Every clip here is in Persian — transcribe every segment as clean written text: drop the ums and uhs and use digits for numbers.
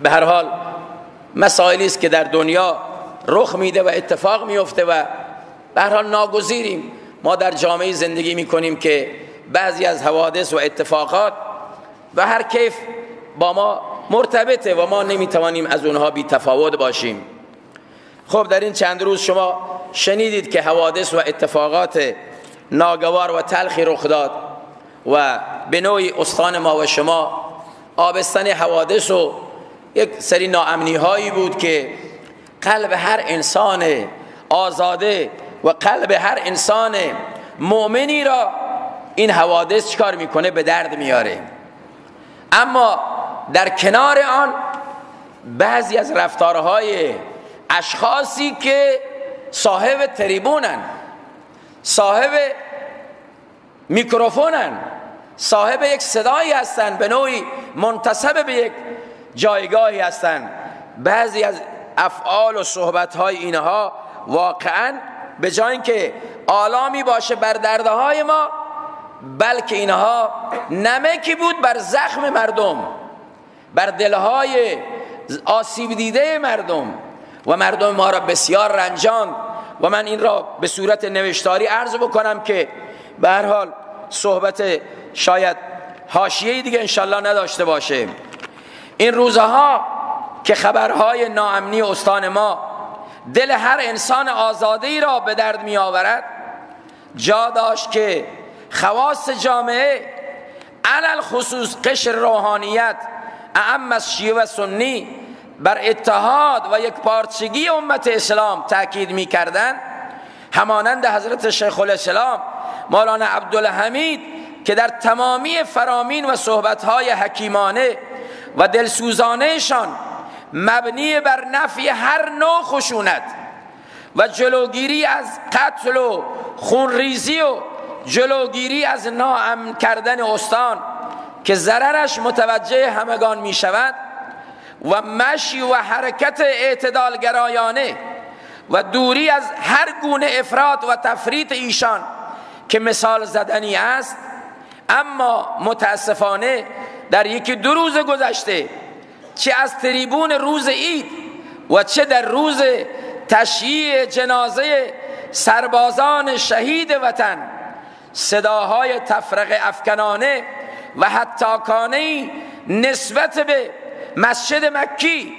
به هر حال مسائلی است که در دنیا رخ میده و اتفاق میفته و به هر حال ناگزیریم. ما در جامعه زندگی میکنیم که بعضی از حوادث و اتفاقات و هر کیف با ما مرتبطه و ما نمیتوانیم از اونها بی تفاوت باشیم. خب در این چند روز شما شنیدید که حوادث و اتفاقات ناگوار و تلخی رخ داد و به نوعی استان ما و شما آبستن حوادث و یک سری ناامنی هایی بود که قلب هر انسان آزاده و قلب هر انسان مؤمنی را این حوادث چکار میکنه؟ به درد میاره. اما در کنار آن بعضی از رفتارهای اشخاصی که صاحب تریبونن، صاحب میکروفونن، صاحب یک صدایی هستن، به نوعی منتسب به یک جایگاهی هستن، بعضی از افعال و صحبتهای اینها واقعا به جای اینکه آلامی باشه بر دردهای ما، بلکه اینها نمکی بود بر زخم مردم، بر دلهای آسیب دیده مردم و مردم ما را بسیار رنجاند. و من این را به صورت نوشتاری عرض بکنم که به هر حال صحبت شاید حاشیه‌ای دیگه انشالله نداشته باشه. این روزها که خبرهای ناامنی استان ما دل هر انسان آزاده‌ای را به درد می آورد، جا داشت که خواص جامعه علل خصوص قشر روحانیت اعم از شیعه و سنی بر اتحاد و یک پارچگی امت اسلام تاکید می کردن، همانند حضرت شیخ الاسلام مولانا عبدالحمید که در تمامی فرامین و صحبتهای حکیمانه و دلسوزانهشان مبنی بر نفی هر نوع خشونت و جلوگیری از قتل و خونریزی و جلوگیری از ناامن کردن استان که ضررش متوجه همگان می شود و مشی و حرکت اعتدالگرایانه و دوری از هر گونه افراط و تفریط ایشان که مثال زدنی است. اما متاسفانه در یکی دو روز گذشته، چه از تریبون روز عید و چه در روز تشییع جنازه سربازان شهید وطن، صداهای تفرقه افکنانه و هتاکانه‌ای نسبت به مسجد مکی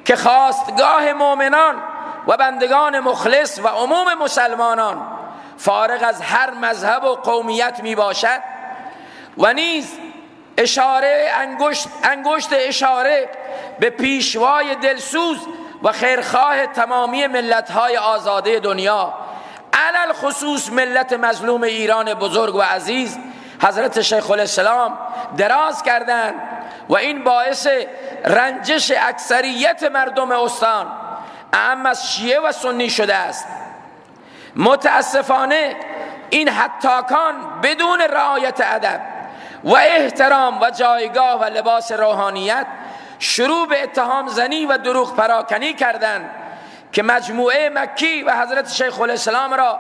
که خواستگاه مؤمنان و بندگان مخلص و عموم مسلمانان فارغ از هر مذهب و قومیت می باشد، و نیز اشاره انگشت اشاره به پیشوای دلسوز و خیرخواه تمامی ملت‌های آزاده دنیا، علل خصوص ملت مظلوم ایران بزرگ و عزیز حضرت شیخ الاسلام دراز کردند و این باعث رنجش اکثریت مردم استان اعم از شیعه و سنی شده است. متاسفانه این هتاکان بدون رعایت ادب و احترام و جایگاه و لباس روحانیت شروع به اتهام زنی و دروغ پراکنی کردند که مجموعه مکی و حضرت شیخ الاسلام را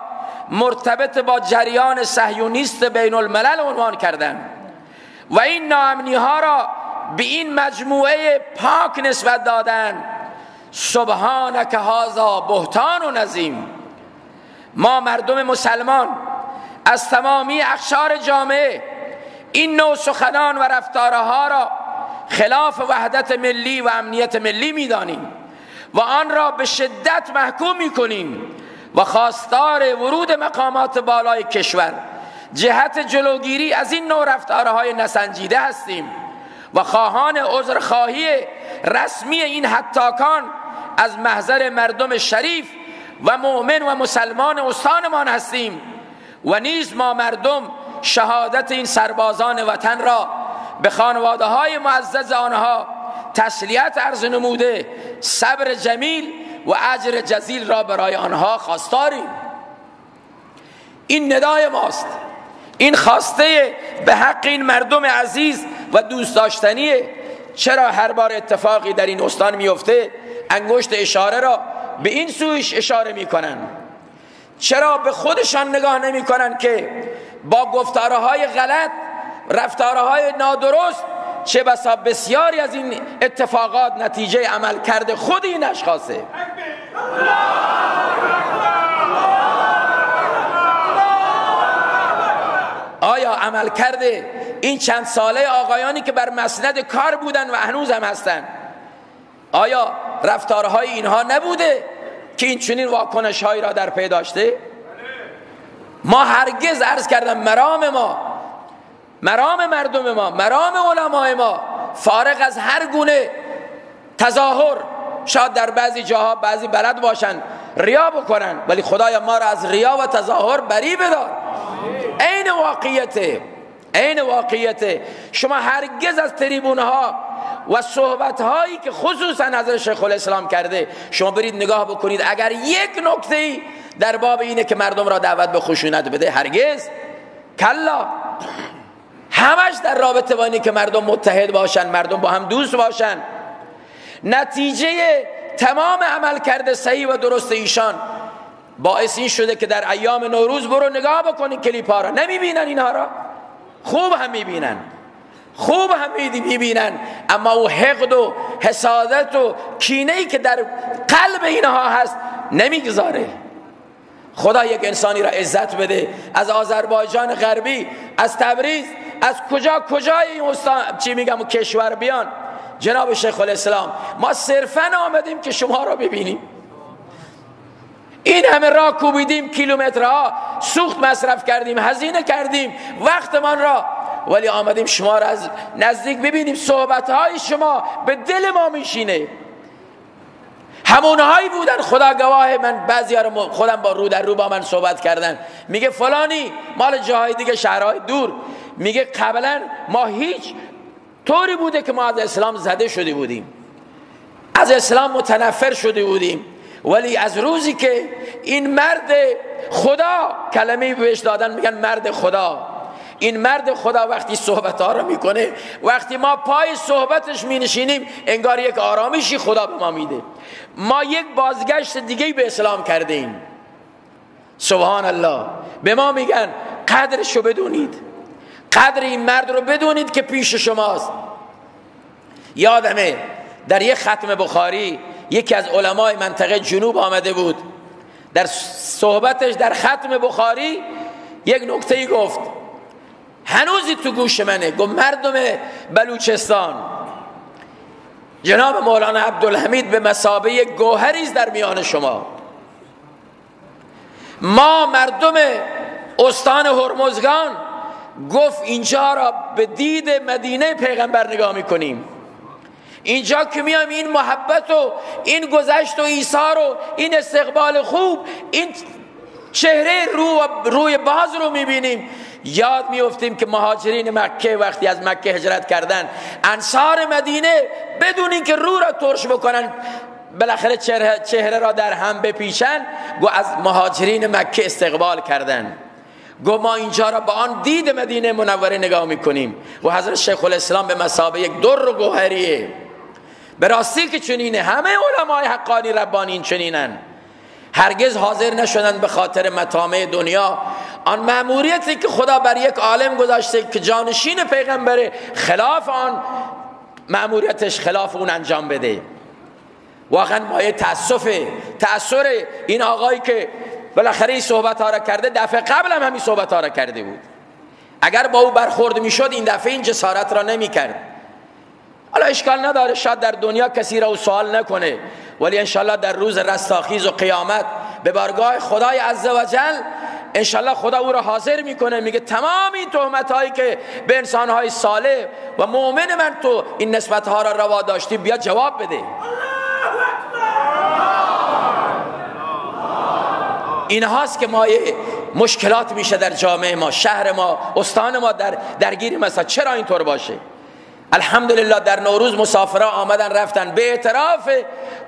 مرتبط با جریان صهیونیست بین الملل عنوان کردند و این ناامنی ها را به این مجموعه پاک نسبت دادند. سبحانک هذا بهتان و نظیم. ما مردم مسلمان از تمامی اقشار جامعه این نوع سخنان و رفتارها را خلاف وحدت ملی و امنیت ملی می‌دانیم و آن را به شدت محکوم می‌کنیم و خواستار ورود مقامات بالای کشور جهت جلوگیری از این نوع رفتارهای نسنجیده هستیم و خواهان عذرخواهی رسمی این هتاکان از محضر مردم شریف و مؤمن و مسلمان استانمان هستیم. و نیز ما مردم شهادت این سربازان وطن را به خانواده های معزز آنها تسلیت عرض نموده صبر جمیل و اجر جزیل را برای آنها خواستاریم. این ندای ماست، این خواسته به حق این مردم عزیز و دوست داشتنیه. چرا هر بار اتفاقی در این استان میفته انگشت اشاره را به این سویش اشاره میکنن؟ چرا به خودشان نگاه نمیکنن که با گفتارهای غلط، رفتارهای نادرست چه بسا بسیاری از این اتفاقات نتیجه عمل کرده خود این اشخاصه. آیا عمل کرده این چند ساله آقایانی که بر مسند کار بودن و هنوز هم هستن، آیا رفتارهای اینها نبوده که این چنین واکنش هایی را در پی داشته؟ ما هرگز، عرض کردم، مرام ما، مرام مردم ما، مرام علمای ما، فارغ از هر گونه تظاهر، شاید در بعضی جاها بعضی بلد باشن ریا بکنن، ولی خدایا ما را از ریا و تظاهر بری بدار. عین واقعیت شما هرگز از تریبونها و صحبت‌هایی که خصوصا حضرت شیخ الاسلام کرده شما برید نگاه بکنید، اگر یک نکته‌ای در باب اینه که مردم را دعوت به خشونت بده، هرگز، کلا، همش در رابطه با اینه که مردم متحد باشن، مردم با هم دوست باشن. نتیجه تمام عمل کرده صحیح و درست ایشان باعث این شده که در ایام نوروز برو نگاه بکنین کلیپ ها را، نمیبینن اینها را؟ خوب هم میبینن، اما او حقد و حسادت و کینه‌ای که در قلب اینها هست نمیگذاره. خدا یک انسانی را عزت بده، از آذربایجان غربی، از تبریز، از کجای این و کشور بیان. جناب شیخ الاسلام، ما صرفا آمدیم که شما را ببینیم، این همه راه کوبیدیم، کیلومترها سوخت مصرف کردیم، هزینه کردیم وقتمان را، ولی آمدیم شما را از نزدیک ببینیم. صحبتهای شما به دل ما میشینه. همونهایی بودن، خدا گواه، من بعضی ها رو خودم با رو در رو با من صحبت کردن، میگه فلانی مال جاهای دیگه، شهرهای دور، میگه قبلا ما هیچ طوری بوده که ما از اسلام زده شده بودیم، از اسلام متنفر شده بودیم، ولی از روزی که این مرد خدا، کلمه بهش دادن میگن مرد خدا، این مرد خدا وقتی صحبت ها رو میکنه، وقتی ما پای صحبتش مینشینیم، انگار یک آرامشی خدا به ما میده. ما یک بازگشت دیگه به اسلام کرده ایم. سبحان الله. به ما میگن قدرشو بدونید، قدر این مرد رو بدونید که پیش شماست. یادمه در یک ختم بخاری یکی از علمای منطقه جنوب آمده بود، در صحبتش در ختم بخاری یک نکته‌ای گفت، هنوزی تو گوش منه. گفت مردم بلوچستان، جناب مولانا عبدالحمید به مثابه گوهری است در میان شما. ما مردم استان هرمزگان، گفت اینجا را به دید مدینه پیغمبر نگاه میکنیم. اینجا که میام این محبت و این گذشت و ایثار و این استقبال خوب، این چهره روی باز رو میبینیم. یاد میافتیم که مهاجرین مکه وقتی از مکه هجرت کردن، انصار مدینه بدون اینکه رو را ترش بکنن، بالاخره چهره را در هم بپیچن، گو از مهاجرین مکه استقبال کردن. گو ما اینجا را با آن دید مدینه منوره نگاه میکنیم و حضرت شیخ الاسلام به مثابه یک در و گوهریه. به راستی که چنینه، همه علمای حقانی ربانی این چنینن، هرگز حاضر نشدن به خاطر مطامع دنیا آن مأموریتی که خدا بر یک عالم گذاشته که جانشین پیغمبره، خلاف آن مأموریتش، خلاف اون انجام بده. واقعا مایه تأثیر این آقایی که بالاخره این صحبت ها را کرده، دفعه قبل هم همین صحبت ها را کرده بود. اگر با او برخورد میشد این دفعه این جسارت را نمی کرد. حالا اشکال نداره، شاید در دنیا کسی را او سوال نکنه، ولی انشالله در روز رستاخیز و قیامت به بارگاه خدای عزوجل انشالله خدا او را حاضر میکنه، میگه تمام این تهمت هایی که به انسان های صالح و مؤمن من تو این نسبت ها را روا داشتی، بیا جواب بده. این هاست که مایه مشکلات میشه در جامعه ما، شهر ما، استان ما درگیری مثلا. چرا اینطور باشه؟ الحمدلله در نوروز مسافرها آمدن رفتن، به اعتراف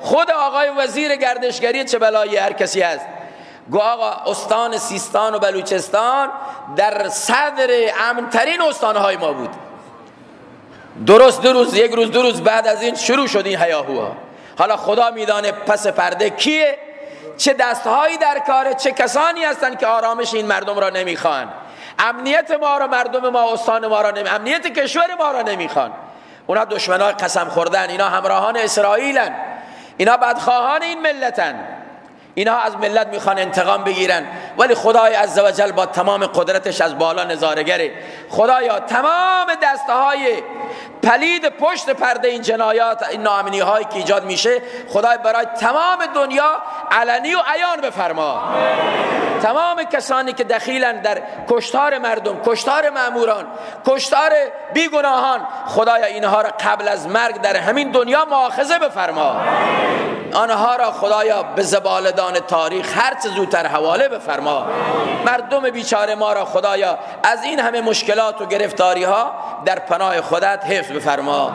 خود آقای وزیر گردشگری، چه بلایی هر کسی هست، گو آقا استان سیستان و بلوچستان در صدر امن‌ترین استانهای ما بود. درست یک روز دو روز بعد از این شروع شد این هیاهوها. حالا خدا میدانه پس پرده کیه، چه دستهایی در کاره، چه کسانی هستند که آرامش این مردم را نمیخوان، امنیت ما را، مردم ما، استان ما را امنیت کشور ما را نمیخوان. اونا دشمنای قسم خوردن، اینا همراهان اسرائیلن، اینا بدخواهان این ملتن، اینا از ملت میخوان انتقام بگیرن، ولی خدای عزوجل با تمام قدرتش از بالا نظاره‌گره. خدایا تمام دستهای پلید پشت پرده این جنایات، این ناامنی هایی که ایجاد میشه، خدای برای تمام دنیا علنی و عیان بفرما. تمام کسانی که دخیلن در کشتار مردم، کشتار مأموران، کشتار بیگناهان، خدایا اینها را قبل از مرگ در همین دنیا مؤاخذه بفرما. آنها را خدایا به زبالدان تاریخ هر چه زودتر حواله بفرما. مردم بیچاره ما را خدایا از این همه مشکلات و گرفتاری ها در پناه خودت حفظ بفرما.